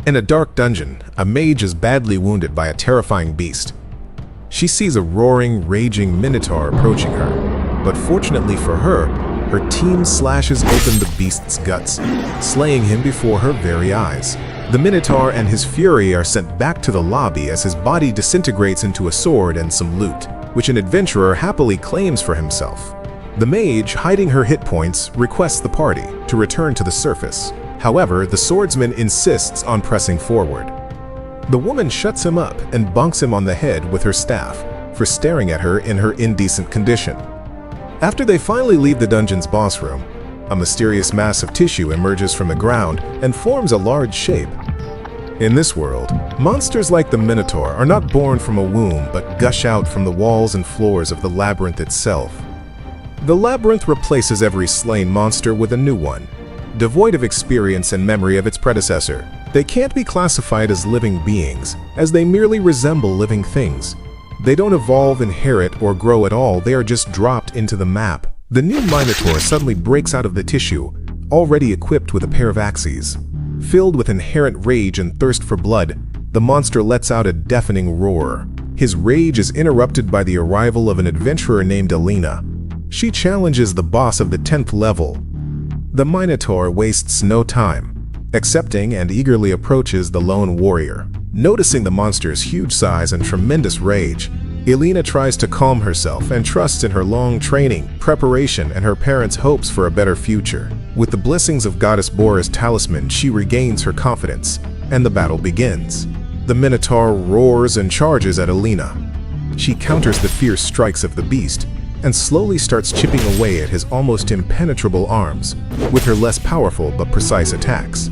In a dark dungeon, a mage is badly wounded by a terrifying beast. She sees a roaring, raging Minotaur approaching her, but fortunately for her, her team slashes open the beast's guts, slaying him before her very eyes. The Minotaur and his fury are sent back to the lobby as his body disintegrates into a sword and some loot, which an adventurer happily claims for himself. The mage, hiding her hit points, requests the party to return to the surface. However, the swordsman insists on pressing forward. The woman shuts him up and bonks him on the head with her staff for staring at her in her indecent condition. After they finally leave the dungeon's boss room, a mysterious mass of tissue emerges from the ground and forms a large shape. In this world, monsters like the Minotaur are not born from a womb but gush out from the walls and floors of the labyrinth itself. The labyrinth replaces every slain monster with a new one, devoid of experience and memory of its predecessor. They can't be classified as living beings, as they merely resemble living things. They don't evolve, inherit, or grow at all, they are just dropped into the map. The new Minotaur suddenly breaks out of the tissue, already equipped with a pair of axes. Filled with inherent rage and thirst for blood, the monster lets out a deafening roar. His rage is interrupted by the arrival of an adventurer named Elina. She challenges the boss of the 10th level. The Minotaur wastes no time, accepting and eagerly approaches the lone warrior. Noticing the monster's huge size and tremendous rage, Elina tries to calm herself and trusts in her long training, preparation, and her parents' hopes for a better future. With the blessings of Goddess Bora's talisman, she regains her confidence, and the battle begins. The Minotaur roars and charges at Elina. She counters the fierce strikes of the beast, and slowly starts chipping away at his almost impenetrable arms, with her less powerful but precise attacks.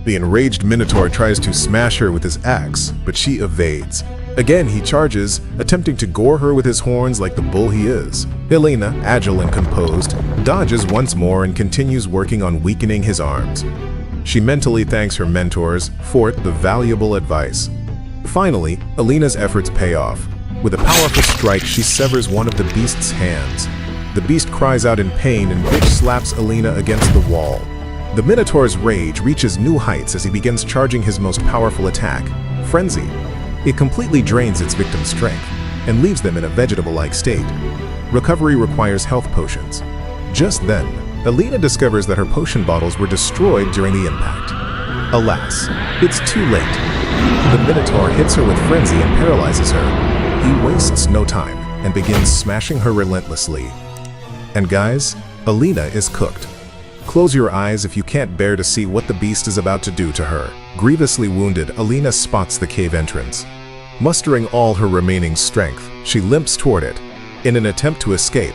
The enraged Minotaur tries to smash her with his axe, but she evades. Again he charges, attempting to gore her with his horns like the bull he is. Elina, agile and composed, dodges once more and continues working on weakening his arms. She mentally thanks her mentors for the valuable advice. Finally, Elina's efforts pay off. With a powerful strike, she severs one of the beast's hands. The beast cries out in pain and bitch slaps Elina against the wall. The Minotaur's rage reaches new heights as he begins charging his most powerful attack, Frenzy. It completely drains its victim's strength and leaves them in a vegetable-like state. Recovery requires health potions. Just then, Elina discovers that her potion bottles were destroyed during the impact. Alas, it's too late. The Minotaur hits her with Frenzy and paralyzes her. He wastes no time and begins smashing her relentlessly. And guys, Elina is cooked. Close your eyes if you can't bear to see what the beast is about to do to her. Grievously wounded, Elina spots the cave entrance. Mustering all her remaining strength, she limps toward it, in an attempt to escape,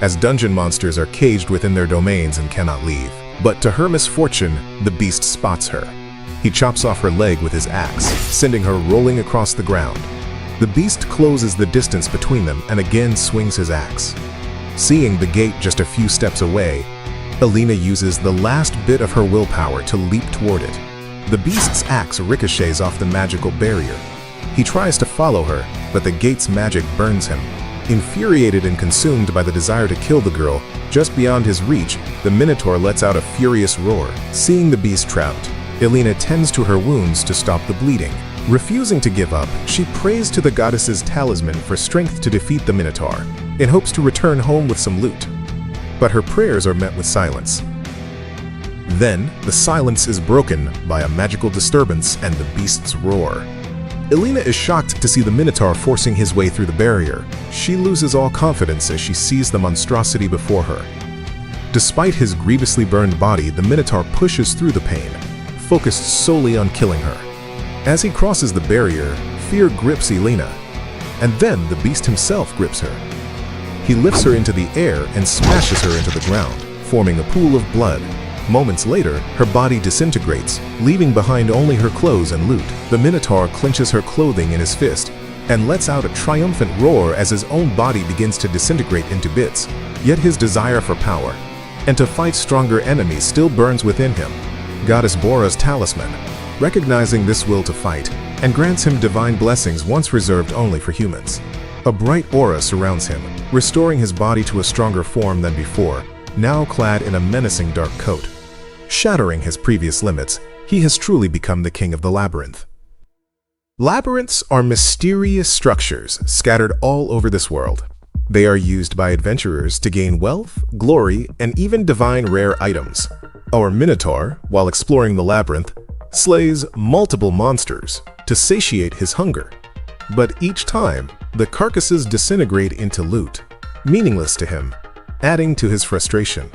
as dungeon monsters are caged within their domains and cannot leave. But to her misfortune, the beast spots her. He chops off her leg with his axe, sending her rolling across the ground. The beast closes the distance between them and again swings his axe. Seeing the gate just a few steps away, Elina uses the last bit of her willpower to leap toward it. The beast's axe ricochets off the magical barrier. He tries to follow her, but the gate's magic burns him. Infuriated and consumed by the desire to kill the girl, just beyond his reach, the Minotaur lets out a furious roar. Seeing the beast trapped, Elina tends to her wounds to stop the bleeding. Refusing to give up, she prays to the goddess's talisman for strength to defeat the Minotaur, in hopes to return home with some loot. But her prayers are met with silence. Then, the silence is broken by a magical disturbance and the beast's roar. Elina is shocked to see the Minotaur forcing his way through the barrier. She loses all confidence as she sees the monstrosity before her. Despite his grievously burned body, the Minotaur pushes through the pain, focused solely on killing her. As he crosses the barrier, fear grips Elina, and then the beast himself grips her. He lifts her into the air and smashes her into the ground, forming a pool of blood. Moments later, her body disintegrates, leaving behind only her clothes and loot. The Minotaur clenches her clothing in his fist and lets out a triumphant roar as his own body begins to disintegrate into bits. Yet his desire for power and to fight stronger enemies still burns within him. Goddess Bora's talisman, recognizing this will to fight, and grants him divine blessings once reserved only for humans. A bright aura surrounds him, restoring his body to a stronger form than before, now clad in a menacing dark coat. Shattering his previous limits, he has truly become the king of the labyrinth. Labyrinths are mysterious structures scattered all over this world. They are used by adventurers to gain wealth, glory, and even divine rare items. Our Minotaur, while exploring the labyrinth, slays multiple monsters to satiate his hunger. But each time, the carcasses disintegrate into loot, meaningless to him, adding to his frustration.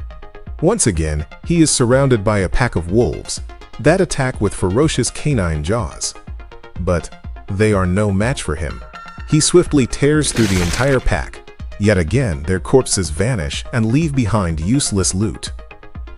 Once again, he is surrounded by a pack of wolves that attack with ferocious canine jaws. But they are no match for him. He swiftly tears through the entire pack. Yet again, their corpses vanish and leave behind useless loot.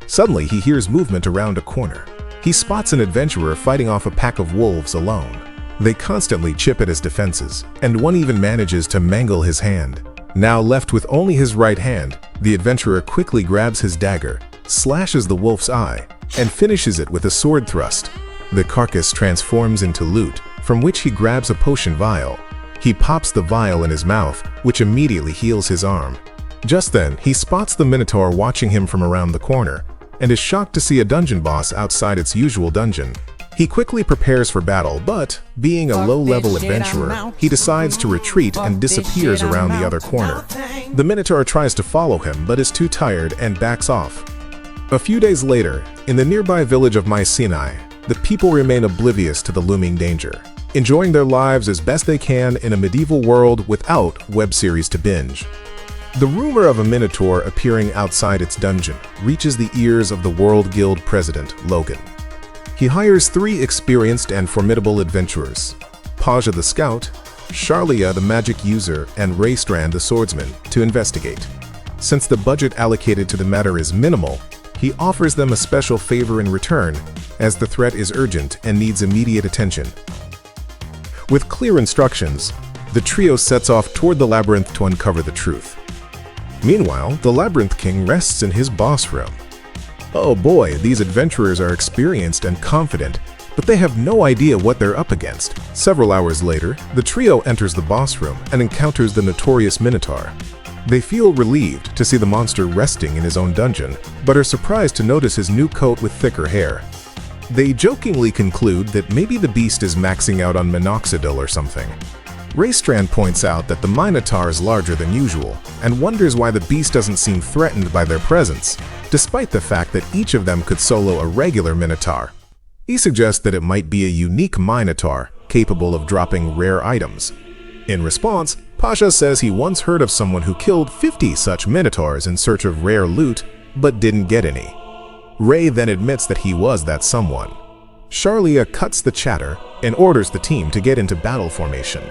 Suddenly, he hears movement around a corner. He spots an adventurer fighting off a pack of wolves alone. They constantly chip at his defenses, and one even manages to mangle his hand. Now left with only his right hand, the adventurer quickly grabs his dagger, slashes the wolf's eye, and finishes it with a sword thrust. The carcass transforms into loot, from which he grabs a potion vial. He pops the vial in his mouth, which immediately heals his arm. Just then, he spots the Minotaur watching him from around the corner, and is shocked to see a dungeon boss outside its usual dungeon. He quickly prepares for battle, but, being a low-level adventurer, he decides to retreat and disappears around the other corner. The Minotaur tries to follow him, but is too tired and backs off. A few days later, in the nearby village of Mycenae, the people remain oblivious to the looming danger, enjoying their lives as best they can in a medieval world without web series to binge. The rumor of a Minotaur appearing outside its dungeon reaches the ears of the World Guild president, Logan. He hires 3 experienced and formidable adventurers, Paja the scout, Charlia the magic user, and Raystrand the swordsman, to investigate. Since the budget allocated to the matter is minimal, he offers them a special favor in return, as the threat is urgent and needs immediate attention. With clear instructions, the trio sets off toward the labyrinth to uncover the truth. Meanwhile, the Labyrinth King rests in his boss room. Oh boy, these adventurers are experienced and confident, but they have no idea what they're up against. Several hours later, the trio enters the boss room and encounters the notorious Minotaur. They feel relieved to see the monster resting in his own dungeon, but are surprised to notice his new coat with thicker hair. They jokingly conclude that maybe the beast is maxing out on minoxidil or something. Raystrand points out that the Minotaur is larger than usual, and wonders why the beast doesn't seem threatened by their presence, despite the fact that each of them could solo a regular Minotaur. He suggests that it might be a unique Minotaur, capable of dropping rare items. In response, Pasha says he once heard of someone who killed 50 such Minotaurs in search of rare loot, but didn't get any. Ray then admits that he was that someone. Charlia cuts the chatter and orders the team to get into battle formation.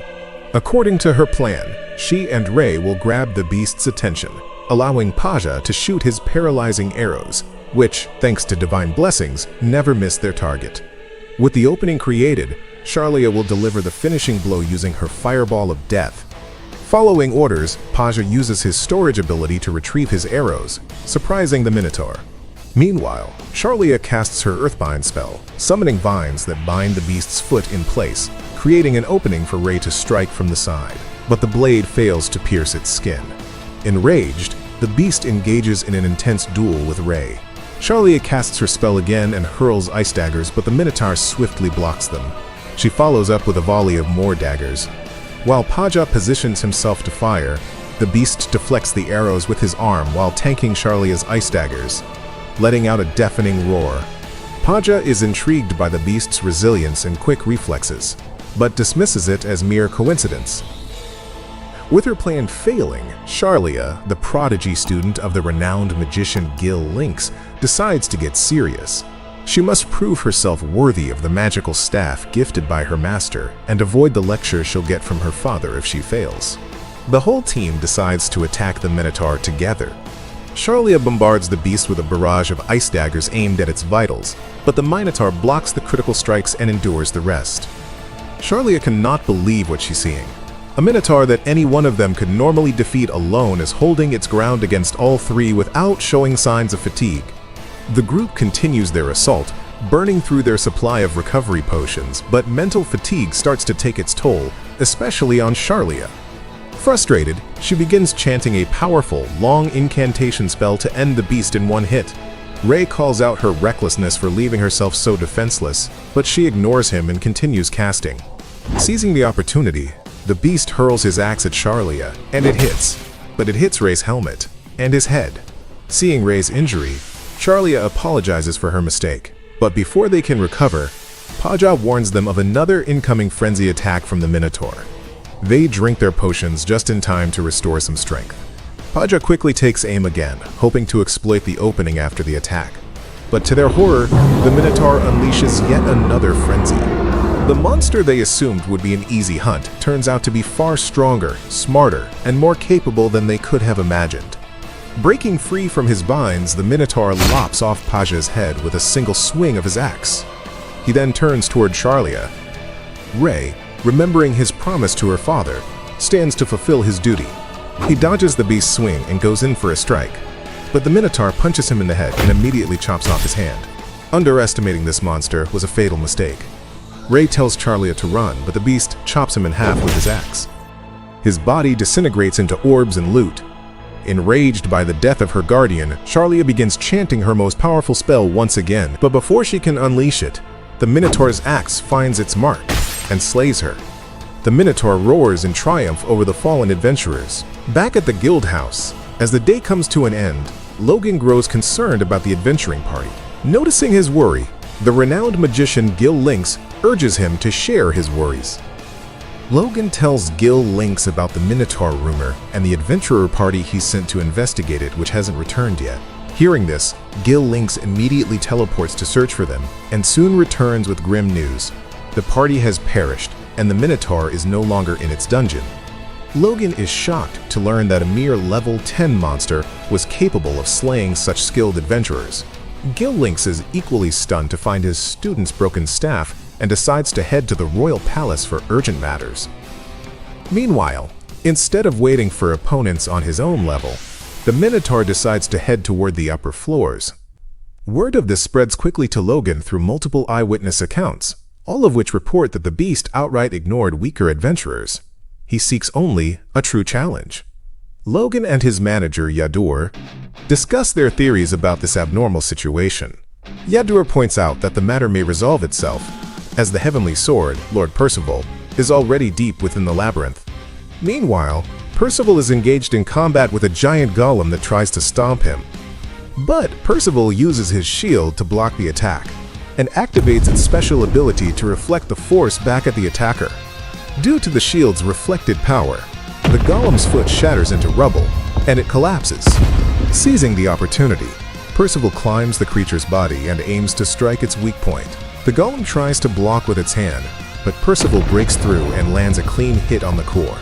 According to her plan, she and Ray will grab the beast's attention, allowing Paja to shoot his paralyzing arrows, which, thanks to divine blessings, never miss their target. With the opening created, Charlia will deliver the finishing blow using her Fireball of Death. Following orders, Paja uses his storage ability to retrieve his arrows, surprising the Minotaur. Meanwhile, Charlia casts her Earthbind spell, summoning vines that bind the beast's foot in place, creating an opening for Ray to strike from the side, but the blade fails to pierce its skin. Enraged, the beast engages in an intense duel with Ray. Charlia casts her spell again and hurls ice daggers, but the Minotaur swiftly blocks them. She follows up with a volley of more daggers. While Paja positions himself to fire, the beast deflects the arrows with his arm while tanking Charlia's ice daggers, letting out a deafening roar. Paja is intrigued by the beast's resilience and quick reflexes, but dismisses it as mere coincidence. With her plan failing, Charlia, the prodigy student of the renowned magician Gil Lynx, decides to get serious. She must prove herself worthy of the magical staff gifted by her master and avoid the lecture she'll get from her father if she fails. The whole team decides to attack the Minotaur together. Charlia bombards the beast with a barrage of ice daggers aimed at its vitals, but the Minotaur blocks the critical strikes and endures the rest. Charlia cannot believe what she's seeing. A Minotaur that any one of them could normally defeat alone is holding its ground against all 3 without showing signs of fatigue. The group continues their assault, burning through their supply of recovery potions, but mental fatigue starts to take its toll, especially on Charlia. Frustrated, she begins chanting a powerful, long incantation spell to end the beast in one hit. Ray calls out her recklessness for leaving herself so defenseless, but she ignores him and continues casting. Seizing the opportunity, the beast hurls his axe at Charlia, and it hits, but it hits Ray's helmet and his head. Seeing Ray's injury, Charlia apologizes for her mistake, but before they can recover, Paja warns them of another incoming frenzy attack from the Minotaur. They drink their potions just in time to restore some strength. Paja quickly takes aim again, hoping to exploit the opening after the attack. But to their horror, the Minotaur unleashes yet another frenzy. The monster they assumed would be an easy hunt turns out to be far stronger, smarter, and more capable than they could have imagined. Breaking free from his binds, the Minotaur lops off Paja's head with a single swing of his axe. He then turns toward Charlia. Ray, remembering his promise to her father, stands to fulfill his duty. He dodges the beast's swing and goes in for a strike, but the Minotaur punches him in the head and immediately chops off his hand. Underestimating this monster was a fatal mistake. Ray tells Charlia to run, but the beast chops him in half with his axe. His body disintegrates into orbs and loot. Enraged by the death of her guardian, Charlia begins chanting her most powerful spell once again, but before she can unleash it, the Minotaur's axe finds its mark and slays her. The Minotaur roars in triumph over the fallen adventurers. Back at the guild house, as the day comes to an end, Logan grows concerned about the adventuring party. Noticing his worry, the renowned magician Gil Lynx urges him to share his worries. Logan tells Gil Lynx about the Minotaur rumor and the adventurer party he's sent to investigate it, which hasn't returned yet. Hearing this, Gil Lynx immediately teleports to search for them and soon returns with grim news. The party has perished, and the Minotaur is no longer in its dungeon. Logan is shocked to learn that a mere level 10 monster was capable of slaying such skilled adventurers. Gil Lynx is equally stunned to find his student's broken staff and decides to head to the royal palace for urgent matters. Meanwhile, instead of waiting for opponents on his own level, the Minotaur decides to head toward the upper floors. Word of this spreads quickly to Logan through multiple eyewitness accounts, all of which report that the beast outright ignored weaker adventurers. He seeks only a true challenge. Logan and his manager, Yadur, discuss their theories about this abnormal situation. Yadur points out that the matter may resolve itself, as the heavenly sword, Lord Percival, is already deep within the labyrinth. Meanwhile, Percival is engaged in combat with a giant golem that tries to stomp him. But Percival uses his shield to block the attack, and activates its special ability to reflect the force back at the attacker. Due to the shield's reflected power, the golem's foot shatters into rubble, and it collapses. Seizing the opportunity, Percival climbs the creature's body and aims to strike its weak point. The golem tries to block with its hand, but Percival breaks through and lands a clean hit on the core.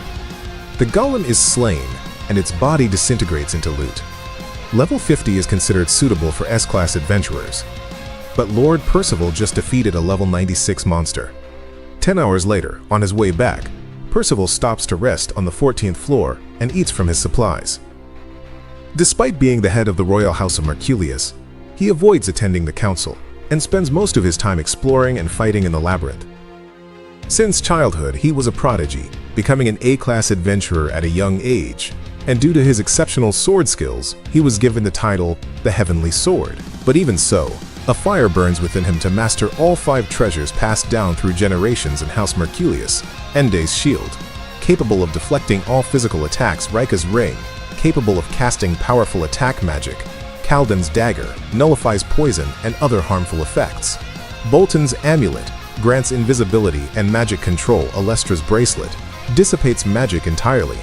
The golem is slain, and its body disintegrates into loot. Level 50 is considered suitable for S-class adventurers, but Lord Percival just defeated a level 96 monster. 10 hours later, on his way back, Percival stops to rest on the 14th floor and eats from his supplies. Despite being the head of the royal house of Merculius, he avoids attending the council and spends most of his time exploring and fighting in the labyrinth. Since childhood, he was a prodigy, becoming an A-class adventurer at a young age, and due to his exceptional sword skills, he was given the title the Heavenly Sword. But even so, a fire burns within him to master all 5 treasures passed down through generations in House Merculius: Ende's shield, capable of deflecting all physical attacks; Rika's ring, capable of casting powerful attack magic; Kalden's dagger, nullifies poison and other harmful effects; Bolton's amulet, grants invisibility and magic control; Alestra's bracelet, dissipates magic entirely.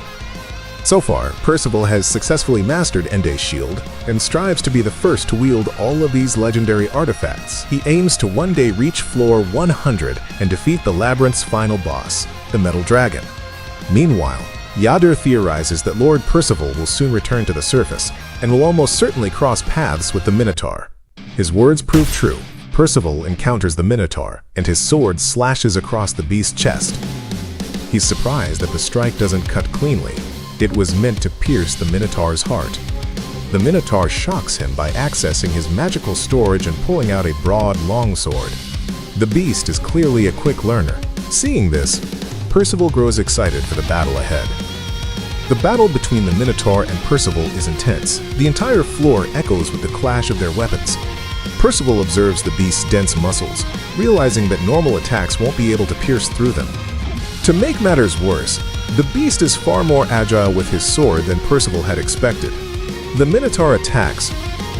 So far, Percival has successfully mastered Ende's shield and strives to be the first to wield all of these legendary artifacts. He aims to one day reach floor 100 and defeat the labyrinth's final boss, the Metal Dragon. Meanwhile, Yadur theorizes that Lord Percival will soon return to the surface and will almost certainly cross paths with the Minotaur. His words prove true. Percival encounters the Minotaur, and his sword slashes across the beast's chest. He's surprised that the strike doesn't cut cleanly. It was meant to pierce the Minotaur's heart. The Minotaur shocks him by accessing his magical storage and pulling out a broad longsword. The beast is clearly a quick learner. Seeing this, Percival grows excited for the battle ahead. The battle between the Minotaur and Percival is intense. The entire floor echoes with the clash of their weapons. Percival observes the beast's dense muscles, realizing that normal attacks won't be able to pierce through them. To make matters worse, the beast is far more agile with his sword than Percival had expected. The Minotaur attacks,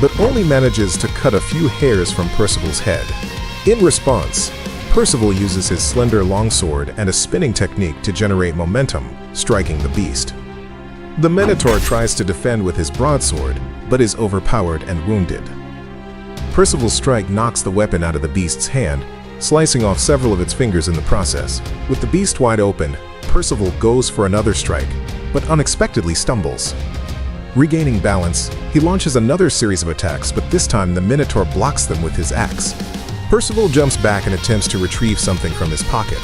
but only manages to cut a few hairs from Percival's head. In response, Percival uses his slender longsword and a spinning technique to generate momentum, striking the beast. The Minotaur tries to defend with his broadsword, but is overpowered and wounded. Percival's strike knocks the weapon out of the beast's hand, slicing off several of its fingers in the process. With the beast wide open, Percival goes for another strike, but unexpectedly stumbles. Regaining balance, he launches another series of attacks, but this time the Minotaur blocks them with his axe. Percival jumps back and attempts to retrieve something from his pocket.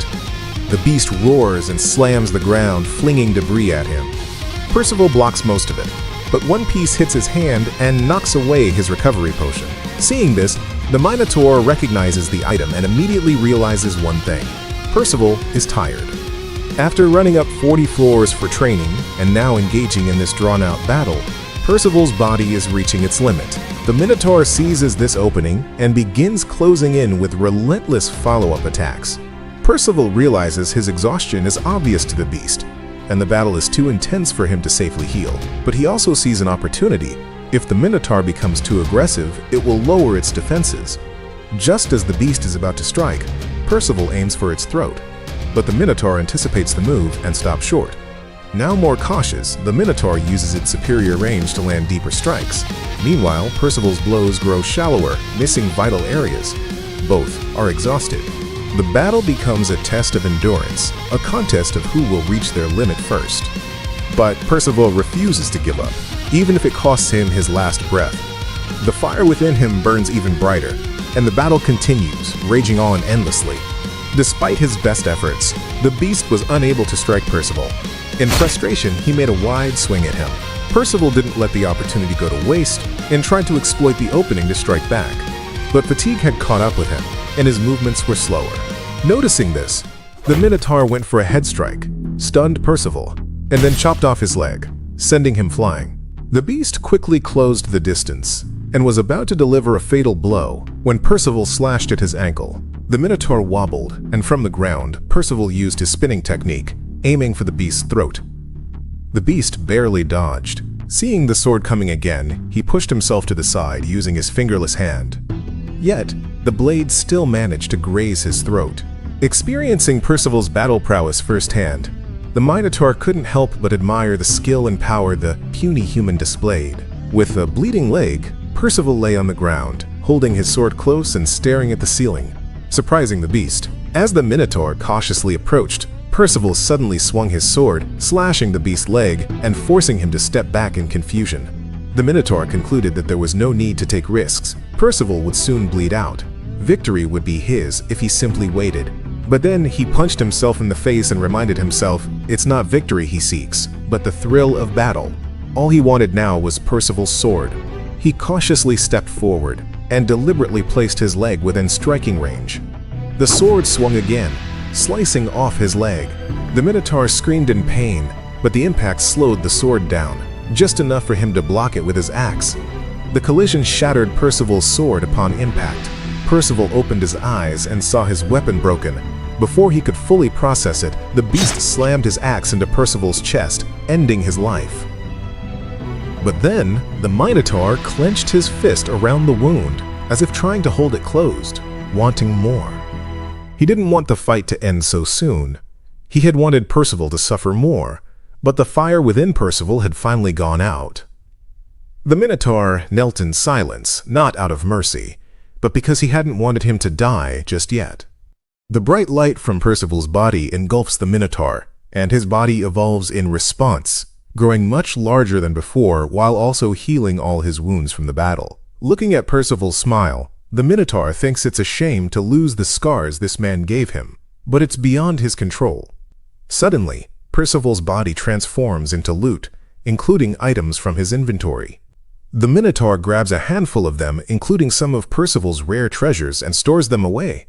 The beast roars and slams the ground, flinging debris at him. Percival blocks most of it, but one piece hits his hand and knocks away his recovery potion. Seeing this, the Minotaur recognizes the item and immediately realizes one thing: Percival is tired. After running up 40 floors for training and now engaging in this drawn-out battle, Percival's body is reaching its limit. The Minotaur seizes this opening and begins closing in with relentless follow-up attacks. Percival realizes his exhaustion is obvious to the beast, and the battle is too intense for him to safely heal. But he also sees an opportunity. If the Minotaur becomes too aggressive, it will lower its defenses. Just as the beast is about to strike, Percival aims for its throat, but the Minotaur anticipates the move and stops short. Now more cautious, the Minotaur uses its superior range to land deeper strikes. Meanwhile, Percival's blows grow shallower, missing vital areas. Both are exhausted. The battle becomes a test of endurance, a contest of who will reach their limit first. But Percival refuses to give up, even if it costs him his last breath. The fire within him burns even brighter, and the battle continues, raging on endlessly. Despite his best efforts, the beast was unable to strike Percival. In frustration, he made a wide swing at him. Percival didn't let the opportunity go to waste and tried to exploit the opening to strike back. But fatigue had caught up with him, and his movements were slower. Noticing this, the Minotaur went for a head strike, stunned Percival, and then chopped off his leg, sending him flying. The beast quickly closed the distance and was about to deliver a fatal blow when Percival slashed at his ankle. The Minotaur wobbled, and from the ground, Percival used his spinning technique, aiming for the beast's throat. The beast barely dodged. Seeing the sword coming again, he pushed himself to the side using his fingerless hand. Yet, the blade still managed to graze his throat. Experiencing Percival's battle prowess firsthand, the Minotaur couldn't help but admire the skill and power the puny human displayed. With a bleeding leg, Percival lay on the ground, holding his sword close and staring at the ceiling, surprising the beast. As the Minotaur cautiously approached, Percival suddenly swung his sword, slashing the beast's leg and forcing him to step back in confusion. The Minotaur concluded that there was no need to take risks. Percival would soon bleed out. Victory would be his if he simply waited. But then he punched himself in the face and reminded himself it's not victory he seeks, but the thrill of battle. All he wanted now was Percival's sword. He cautiously stepped forward and deliberately placed his leg within striking range. The sword swung again, slicing off his leg. The Minotaur screamed in pain, but the impact slowed the sword down, just enough for him to block it with his axe. The collision shattered Percival's sword upon impact. Percival opened his eyes and saw his weapon broken. Before he could fully process it, the beast slammed his axe into Percival's chest, ending his life. But then, the Minotaur clenched his fist around the wound, as if trying to hold it closed, wanting more. He didn't want the fight to end so soon. He had wanted Percival to suffer more, but the fire within Percival had finally gone out. The Minotaur knelt in silence, not out of mercy, but because he hadn't wanted him to die just yet. The bright light from Percival's body engulfs the Minotaur, and his body evolves in response, growing much larger than before while also healing all his wounds from the battle. Looking at Percival's smile, the Minotaur thinks it's a shame to lose the scars this man gave him, but it's beyond his control. Suddenly, Percival's body transforms into loot, including items from his inventory. The Minotaur grabs a handful of them, including some of Percival's rare treasures, and stores them away.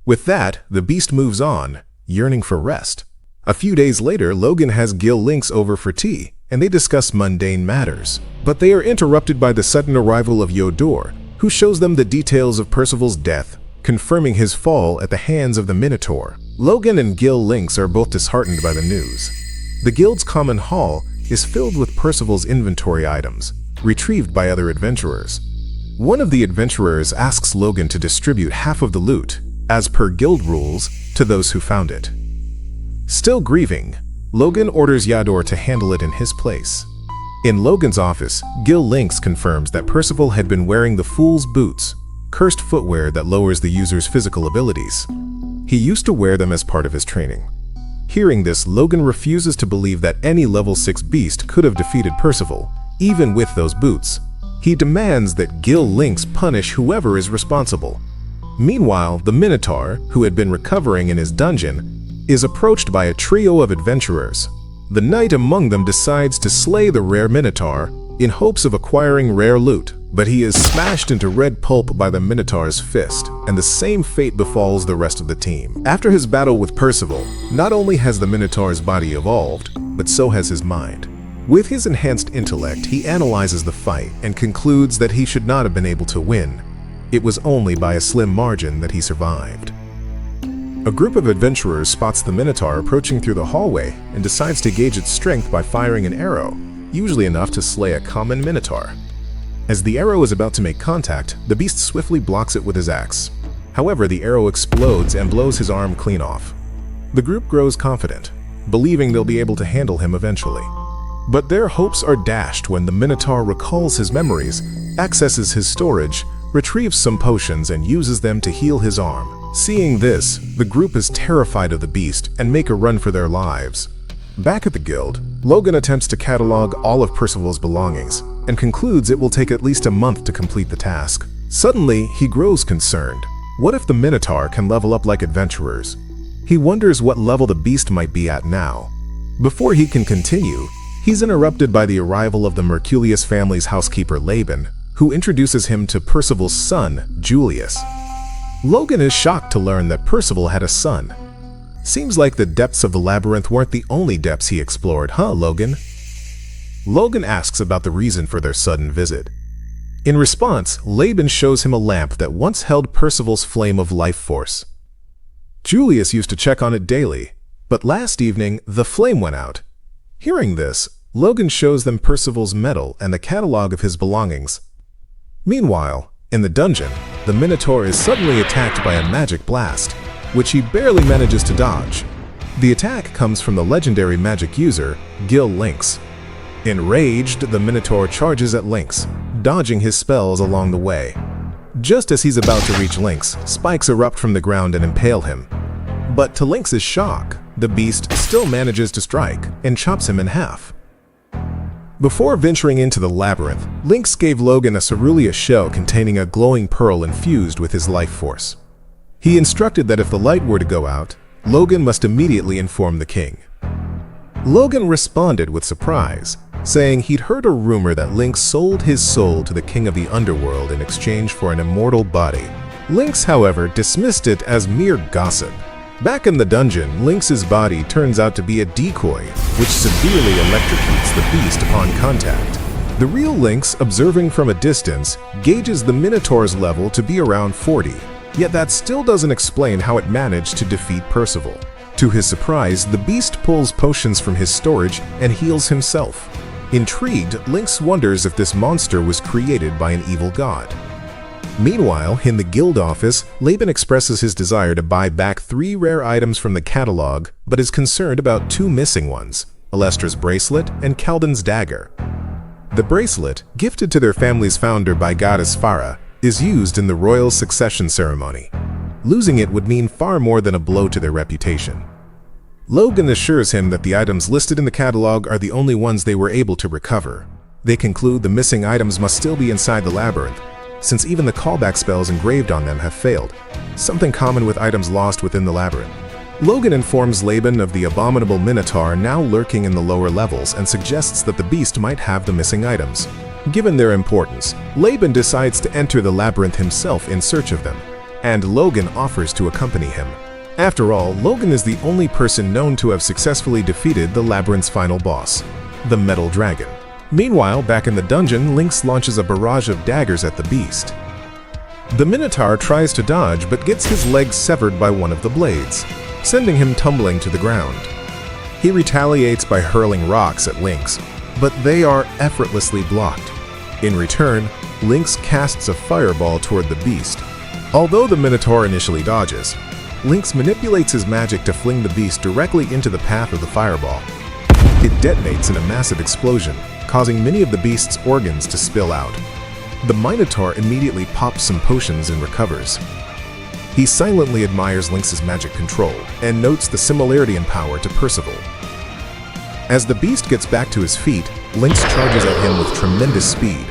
With that, the beast moves on, yearning for rest. A few days later, Logan has Gil Lynx over for tea, and they discuss mundane matters. But they are interrupted by the sudden arrival of Yodor, who shows them the details of Percival's death, confirming his fall at the hands of the Minotaur. Logan and Gil Lynx are both disheartened by the news. The guild's common hall is filled with Percival's inventory items, retrieved by other adventurers. One of the adventurers asks Logan to distribute half of the loot, as per guild rules, to those who found it. Still grieving, Logan orders Yodor to handle it in his place. In Logan's office, Gil Lynx confirms that Percival had been wearing the Fool's Boots, cursed footwear that lowers the user's physical abilities. He used to wear them as part of his training. Hearing this, Logan refuses to believe that any level 6 beast could have defeated Percival, even with those boots. He demands that Gil Lynx punish whoever is responsible. Meanwhile, the Minotaur, who had been recovering in his dungeon, is approached by a trio of adventurers. The knight among them decides to slay the rare Minotaur in hopes of acquiring rare loot, but he is smashed into red pulp by the Minotaur's fist, and the same fate befalls the rest of the team. After his battle with Percival, not only has the Minotaur's body evolved, but so has his mind. With his enhanced intellect, he analyzes the fight and concludes that he should not have been able to win. It was only by a slim margin that he survived. A group of adventurers spots the Minotaur approaching through the hallway and decides to gauge its strength by firing an arrow, usually enough to slay a common Minotaur. As the arrow is about to make contact, the beast swiftly blocks it with his axe. However, the arrow explodes and blows his arm clean off. The group grows confident, believing they'll be able to handle him eventually. But their hopes are dashed when the Minotaur recalls his memories, accesses his storage, retrieves some potions, and uses them to heal his arm. Seeing this, the group is terrified of the beast and make a run for their lives. Back at the guild, Logan attempts to catalog all of Percival's belongings and concludes it will take at least a month to complete the task. Suddenly, he grows concerned. What if the Minotaur can level up like adventurers? He wonders what level the beast might be at now. Before he can continue, he's interrupted by the arrival of the Merculius family's housekeeper Laban, who introduces him to Percival's son, Julius. Logan is shocked to learn that Percival had a son. Seems like the depths of the labyrinth weren't the only depths he explored, huh, Logan? Logan asks about the reason for their sudden visit. In response, Laban shows him a lamp that once held Percival's flame of life force. Julius used to check on it daily, but last evening, the flame went out. Hearing this, Logan shows them Percival's medal and the catalog of his belongings. Meanwhile, in the dungeon, the Minotaur is suddenly attacked by a magic blast, which he barely manages to dodge. The attack comes from the legendary magic user, Gil Lynx. Enraged, the Minotaur charges at Lynx, dodging his spells along the way. Just as he's about to reach Lynx, spikes erupt from the ground and impale him. But to Lynx's shock, the beast still manages to strike and chops him in half. Before venturing into the labyrinth, Lynx gave Logan a cerulean shell containing a glowing pearl infused with his life force. He instructed that if the light were to go out, Logan must immediately inform the king. Logan responded with surprise, saying he'd heard a rumor that Lynx sold his soul to the king of the underworld in exchange for an immortal body. Lynx, however, dismissed it as mere gossip. Back in the dungeon, Lynx's body turns out to be a decoy, which severely electrocutes the beast upon contact. The real Lynx, observing from a distance, gauges the Minotaur's level to be around 40, yet that still doesn't explain how it managed to defeat Percival. To his surprise, the beast pulls potions from his storage and heals himself. Intrigued, Lynx wonders if this monster was created by an evil god. Meanwhile, in the guild office, Laban expresses his desire to buy back 3 rare items from the catalog, but is concerned about 2 missing ones, Alestra's bracelet and Calden's dagger. The bracelet, gifted to their family's founder by goddess Farah, is used in the royal succession ceremony. Losing it would mean far more than a blow to their reputation. Logan assures him that the items listed in the catalog are the only ones they were able to recover. They conclude the missing items must still be inside the labyrinth, since even the callback spells engraved on them have failed, something common with items lost within the labyrinth. Logan informs Laban of the abominable Minotaur now lurking in the lower levels and suggests that the beast might have the missing items. Given their importance, Laban decides to enter the labyrinth himself in search of them, and Logan offers to accompany him. After all, Logan is the only person known to have successfully defeated the labyrinth's final boss, the Metal Dragon. Meanwhile, back in the dungeon, Lynx launches a barrage of daggers at the beast. The Minotaur tries to dodge but gets his leg severed by one of the blades, sending him tumbling to the ground. He retaliates by hurling rocks at Lynx, but they are effortlessly blocked. In return, Lynx casts a fireball toward the beast. Although the Minotaur initially dodges, Lynx manipulates his magic to fling the beast directly into the path of the fireball. It detonates in a massive explosion, causing many of the beast's organs to spill out. The Minotaur immediately pops some potions and recovers. He silently admires Lynx's magic control and notes the similarity in power to Percival. As the beast gets back to his feet, Lynx charges at him with tremendous speed.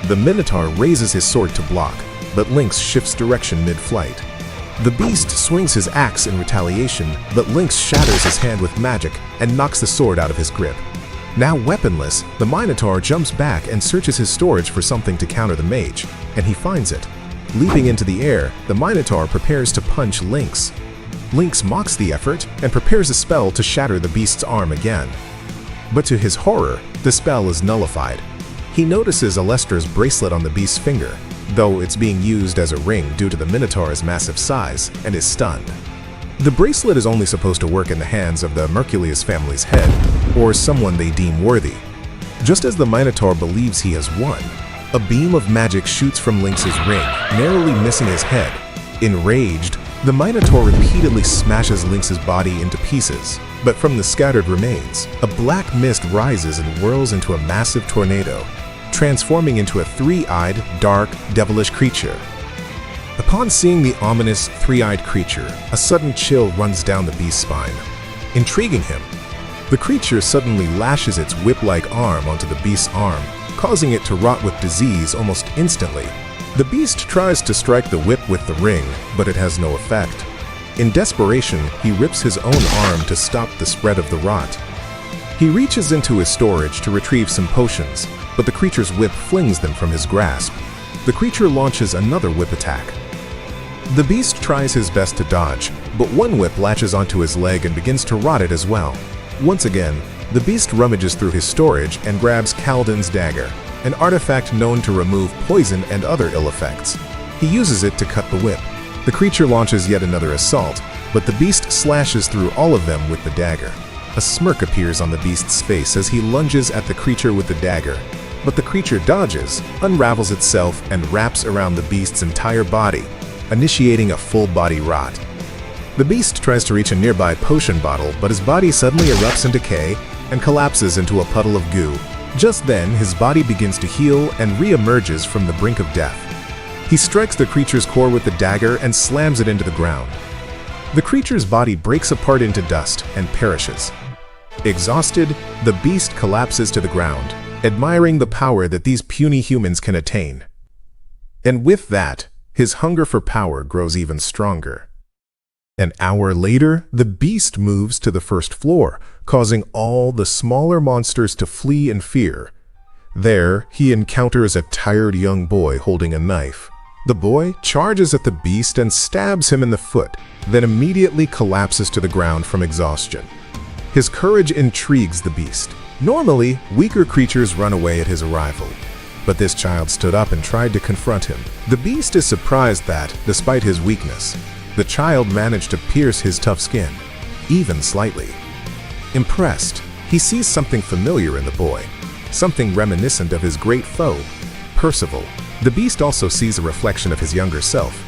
The Minotaur raises his sword to block, but Lynx shifts direction mid-flight. The beast swings his axe in retaliation, but Lynx shatters his hand with magic and knocks the sword out of his grip. Now weaponless, the Minotaur jumps back and searches his storage for something to counter the mage, and he finds it. Leaping into the air, the Minotaur prepares to punch Lynx. Lynx mocks the effort and prepares a spell to shatter the beast's arm again. But to his horror, the spell is nullified. He notices Alestra's bracelet on the beast's finger, though it's being used as a ring due to the Minotaur's massive size, and is stunned. The bracelet is only supposed to work in the hands of the Merculius family's head, or someone they deem worthy. Just as the Minotaur believes he has won, a beam of magic shoots from Lynx's ring, narrowly missing his head. Enraged, the Minotaur repeatedly smashes Lynx's body into pieces, but from the scattered remains, a black mist rises and whirls into a massive tornado, transforming into a three-eyed, dark, devilish creature. Upon seeing the ominous, three-eyed creature, a sudden chill runs down the beast's spine. Intriguing him, the creature suddenly lashes its whip-like arm onto the beast's arm, causing it to rot with disease almost instantly. The beast tries to strike the whip with the ring, but it has no effect. In desperation, he rips his own arm to stop the spread of the rot. He reaches into his storage to retrieve some potions, but the creature's whip flings them from his grasp. The creature launches another whip attack. The beast tries his best to dodge, but one whip latches onto his leg and begins to rot it as well. Once again, the beast rummages through his storage and grabs Kaladin's dagger, an artifact known to remove poison and other ill effects. He uses it to cut the whip. The creature launches yet another assault, but the beast slashes through all of them with the dagger. A smirk appears on the beast's face as he lunges at the creature with the dagger, but the creature dodges, unravels itself, and wraps around the beast's entire body, initiating a full-body rot. The beast tries to reach a nearby potion bottle, but his body suddenly erupts in decay and collapses into a puddle of goo. Just then, his body begins to heal and re-emerges from the brink of death. He strikes the creature's core with the dagger and slams it into the ground. The creature's body breaks apart into dust and perishes. Exhausted, the beast collapses to the ground, admiring the power that these puny humans can attain. And with that, his hunger for power grows even stronger. An hour later, the beast moves to the first floor, causing all the smaller monsters to flee in fear. There, he encounters a tired young boy holding a knife. The boy charges at the beast and stabs him in the foot, then immediately collapses to the ground from exhaustion. His courage intrigues the beast. Normally, weaker creatures run away at his arrival, but this child stood up and tried to confront him. The beast is surprised that, despite his weakness, the child managed to pierce his tough skin, even slightly. Impressed, he sees something familiar in the boy, something reminiscent of his great foe, Percival. The beast also sees a reflection of his younger self,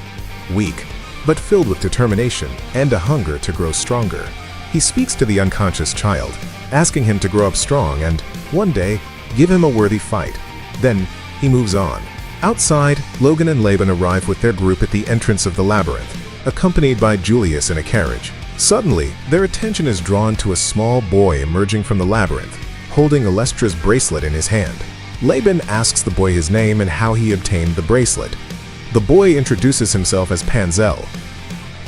weak, but filled with determination and a hunger to grow stronger. He speaks to the unconscious child, asking him to grow up strong and, one day, give him a worthy fight. Then, he moves on. Outside, Logan and Laban arrive with their group at the entrance of the labyrinth, accompanied by Julius in a carriage. Suddenly, their attention is drawn to a small boy emerging from the labyrinth, holding Alestra's bracelet in his hand. Laban asks the boy his name and how he obtained the bracelet. The boy introduces himself as Panzel.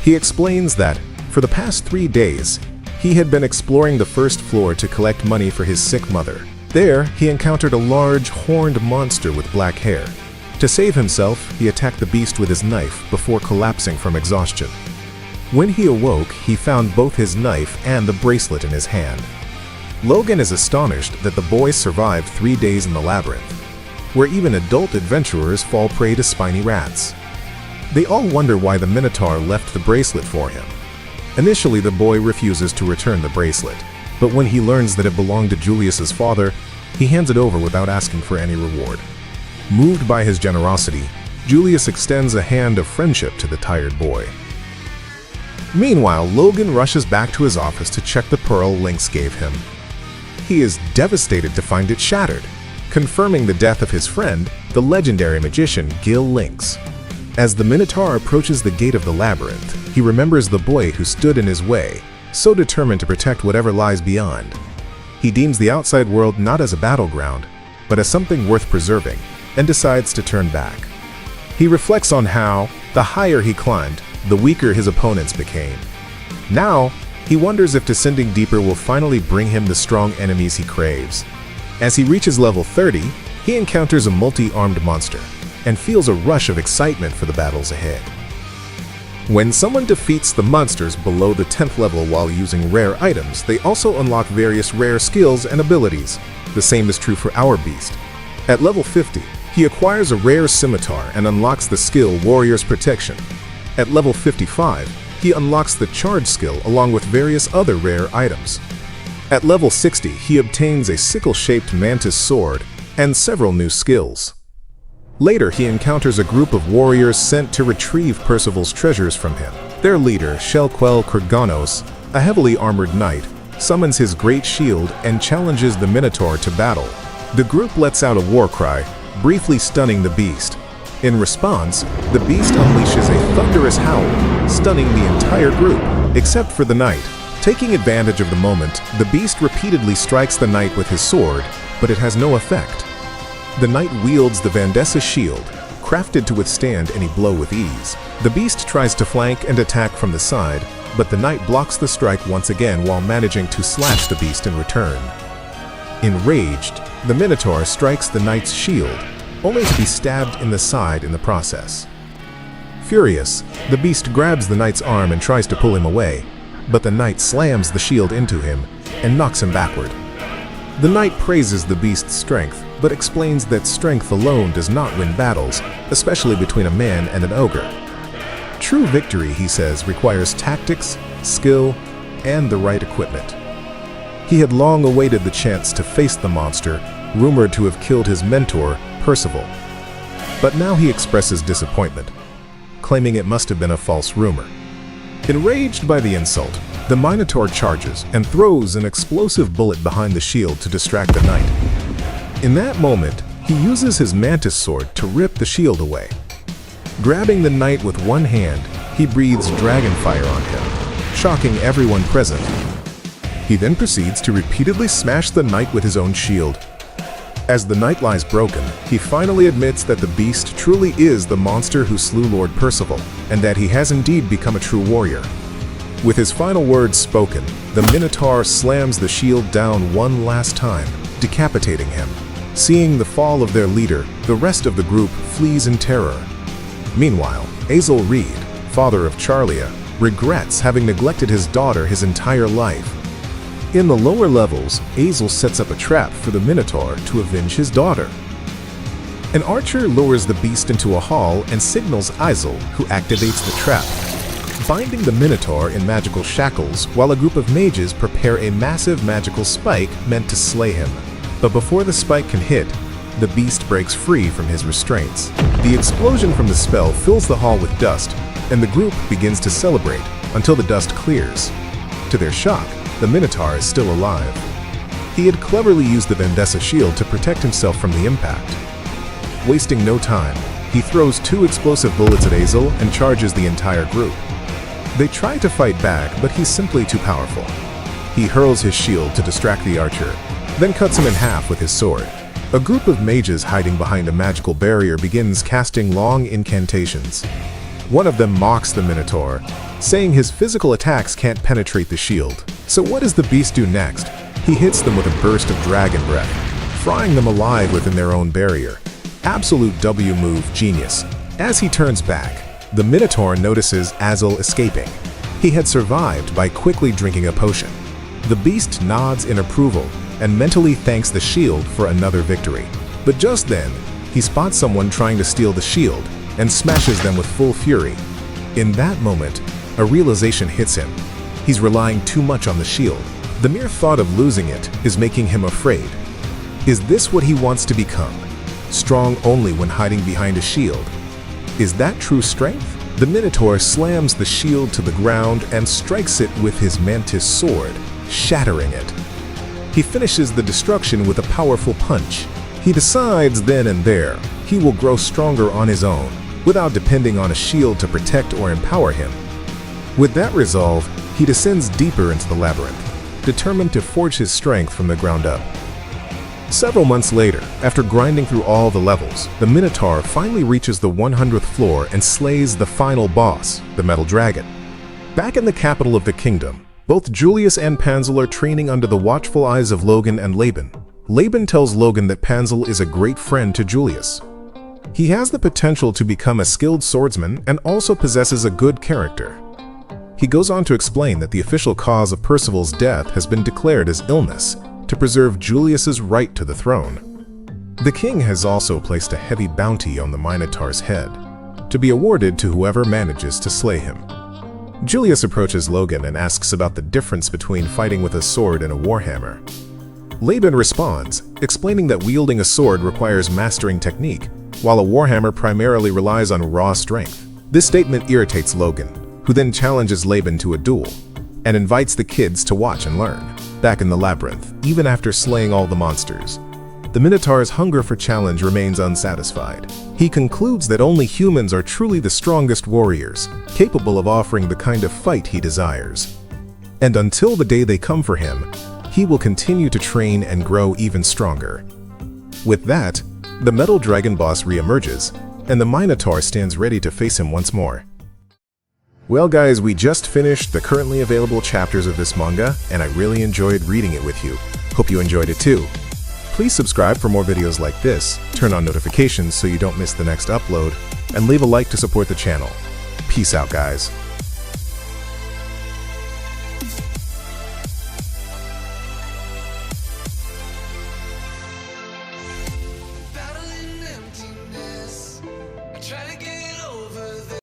He explains that, for the past 3 days, he had been exploring the first floor to collect money for his sick mother. There, he encountered a large, horned monster with black hair. To save himself, he attacked the beast with his knife before collapsing from exhaustion. When he awoke, he found both his knife and the bracelet in his hand. Logan is astonished that the boy survived 3 days in the labyrinth, where even adult adventurers fall prey to spiny rats. They all wonder why the Minotaur left the bracelet for him. Initially, the boy refuses to return the bracelet, but when he learns that it belonged to Julius's father, he hands it over without asking for any reward. Moved by his generosity, Julius extends a hand of friendship to the tired boy. Meanwhile, Logan rushes back to his office to check the pearl Lynx gave him. He is devastated to find it shattered, confirming the death of his friend, the legendary magician Gil Lynx. As the Minotaur approaches the gate of the labyrinth, he remembers the boy who stood in his way, so determined to protect whatever lies beyond. He deems the outside world not as a battleground, but as something worth preserving, and decides to turn back. He reflects on how, the higher he climbed, the weaker his opponents became. Now, he wonders if descending deeper will finally bring him the strong enemies he craves. As he reaches level 30, he encounters a multi-armed monster, and feels a rush of excitement for the battles ahead. When someone defeats the monsters below the 10th level while using rare items, they also unlock various rare skills and abilities. The same is true for our beast. At level 50, he acquires a rare scimitar and unlocks the skill Warrior's Protection. At level 55, he unlocks the Charge skill along with various other rare items. At level 60, he obtains a sickle-shaped mantis sword and several new skills. Later, he encounters a group of warriors sent to retrieve Percival's treasures from him. Their leader, Shelquel Kurganos, a heavily armored knight, summons his great shield and challenges the Minotaur to battle. The group lets out a war cry, briefly stunning the beast. In response, the beast unleashes a thunderous howl, stunning the entire group, except for the knight. Taking advantage of the moment, the beast repeatedly strikes the knight with his sword, but it has no effect. The knight wields the Vandessa shield, crafted to withstand any blow with ease. The beast tries to flank and attack from the side, but the knight blocks the strike once again while managing to slash the beast in return. Enraged, the Minotaur strikes the knight's shield, only to be stabbed in the side in the process. Furious, the beast grabs the knight's arm and tries to pull him away, but the knight slams the shield into him and knocks him backward. The knight praises the beast's strength, but explains that strength alone does not win battles, especially between a man and an ogre. True victory, he says, requires tactics, skill, and the right equipment. He had long awaited the chance to face the monster, rumored to have killed his mentor, Percival. But now he expresses disappointment, claiming it must have been a false rumor. Enraged by the insult, the Minotaur charges and throws an explosive bullet behind the shield to distract the knight. In that moment, he uses his mantis sword to rip the shield away. Grabbing the knight with one hand, he breathes dragon fire on him, shocking everyone present. He then proceeds to repeatedly smash the knight with his own shield. As the knight lies broken, he finally admits that the beast truly is the monster who slew Lord Percival, and that he has indeed become a true warrior. With his final words spoken, the Minotaur slams the shield down one last time, decapitating him. Seeing the fall of their leader, the rest of the group flees in terror. Meanwhile, Azel Reed, father of Charlia, regrets having neglected his daughter his entire life. In the lower levels, Azel sets up a trap for the Minotaur to avenge his daughter. An archer lures the beast into a hall and signals Azel, who activates the trap, binding the Minotaur in magical shackles while a group of mages prepare a massive magical spike meant to slay him. But before the spike can hit, the beast breaks free from his restraints. The explosion from the spell fills the hall with dust, and the group begins to celebrate until the dust clears. To their shock, the Minotaur is still alive. He had cleverly used the Vandessa shield to protect himself from the impact. Wasting no time, he throws 2 explosive bullets at Azel and charges the entire group. They try to fight back, but he's simply too powerful. He hurls his shield to distract the archer, then cuts him in half with his sword. A group of mages hiding behind a magical barrier begins casting long incantations. One of them mocks the Minotaur, saying his physical attacks can't penetrate the shield. So what does the beast do next? He hits them with a burst of dragon breath, frying them alive within their own barrier. Absolute W move genius. As he turns back, the Minotaur notices Azel escaping. He had survived by quickly drinking a potion. The beast nods in approval and mentally thanks the shield for another victory. But just then, he spots someone trying to steal the shield and smashes them with full fury. In that moment, a realization hits him. He's relying too much on the shield. The mere thought of losing it is making him afraid. Is this what he wants to become? Strong only when hiding behind a shield. Is that true strength? The Minotaur slams the shield to the ground and strikes it with his mantis sword, shattering it. He finishes the destruction with a powerful punch. He decides then and there he will grow stronger on his own, without depending on a shield to protect or empower him. With that resolve, he descends deeper into the labyrinth, determined to forge his strength from the ground up. Several months later, after grinding through all the levels, the Minotaur finally reaches the 100th floor and slays the final boss, the Metal Dragon. Back in the capital of the kingdom, both Julius and Percival are training under the watchful eyes of Logan and Laban. Laban tells Logan that Percival is a great friend to Julius. He has the potential to become a skilled swordsman and also possesses a good character. He goes on to explain that the official cause of Percival's death has been declared as illness, to preserve Julius's right to the throne. The king has also placed a heavy bounty on the Minotaur's head, to be awarded to whoever manages to slay him. Julius approaches Logan and asks about the difference between fighting with a sword and a warhammer. Laban responds, explaining that wielding a sword requires mastering technique, while a warhammer primarily relies on raw strength. This statement irritates Logan, who then challenges Laban to a duel, and invites the kids to watch and learn. Back in the labyrinth, even after slaying all the monsters, the Minotaur's hunger for challenge remains unsatisfied. He concludes that only humans are truly the strongest warriors, capable of offering the kind of fight he desires. And until the day they come for him, he will continue to train and grow even stronger. With that, the Metal Dragon boss reemerges, and the Minotaur stands ready to face him once more. Well guys, we just finished the currently available chapters of this manga, and I really enjoyed reading it with you. Hope you enjoyed it too. Please subscribe for more videos like this, turn on notifications so you don't miss the next upload, and leave a like to support the channel. Peace out guys.